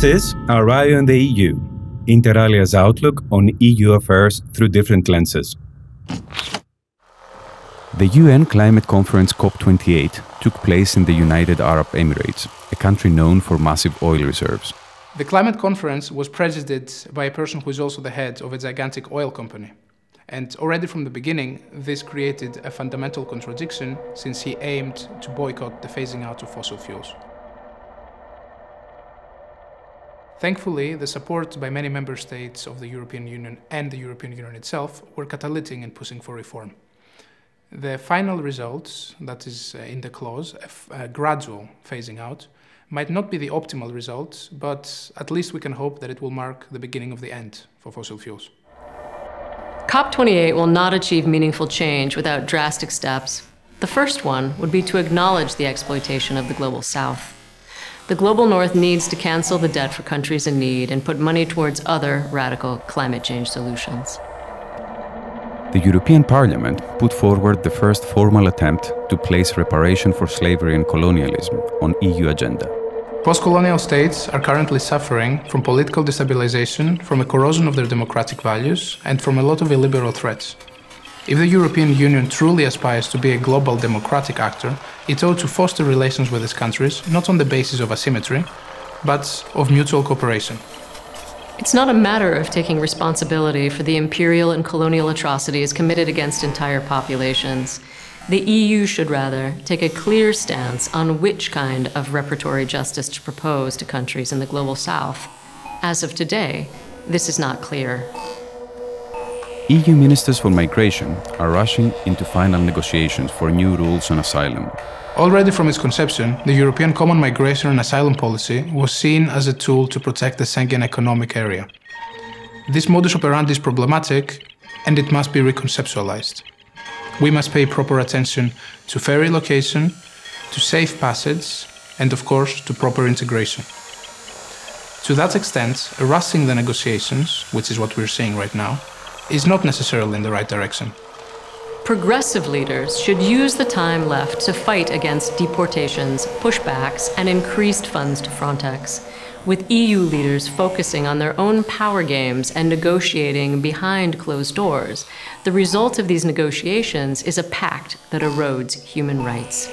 This is Our Eye on the EU, Inter Alia's outlook on EU affairs through different lenses. The UN climate conference COP28 took place in the United Arab Emirates, a country known for massive oil reserves. The climate conference was presided by a person who is also the head of a gigantic oil company. And already from the beginning, this created a fundamental contradiction since he aimed to boycott the phasing out of fossil fuels. Thankfully, the support by many member states of the European Union and the European Union itself were catalytic in pushing for reform. The final result, that is in the clause, a gradual phasing out, might not be the optimal result, but at least we can hope that it will mark the beginning of the end for fossil fuels. COP28 will not achieve meaningful change without drastic steps. The first one would be to acknowledge the exploitation of the Global South. The Global North needs to cancel the debt for countries in need and put money towards other radical climate change solutions. The European Parliament put forward the first formal attempt to place reparation for slavery and colonialism on EU agenda. Post-colonial states are currently suffering from political destabilization, from a corrosion of their democratic values, and from a lot of illiberal threats. If the European Union truly aspires to be a global democratic actor, it ought to foster relations with its countries, not on the basis of asymmetry, but of mutual cooperation. It's not a matter of taking responsibility for the imperial and colonial atrocities committed against entire populations. The EU should rather take a clear stance on which kind of reparatory justice to propose to countries in the Global South. As of today, this is not clear. EU ministers for migration are rushing into final negotiations for new rules on asylum. Already from its conception, the European Common Migration and Asylum Policy was seen as a tool to protect the Schengen economic area. This modus operandi is problematic, and it must be reconceptualized. We must pay proper attention to fair relocation, to safe passage, and of course to proper integration. To that extent, rushing the negotiations, which is what we're seeing right now, is not necessarily in the right direction. Progressive leaders should use the time left to fight against deportations, pushbacks, and increased funds to Frontex, with EU leaders focusing on their own power games and negotiating behind closed doors. The result of these negotiations is a pact that erodes human rights.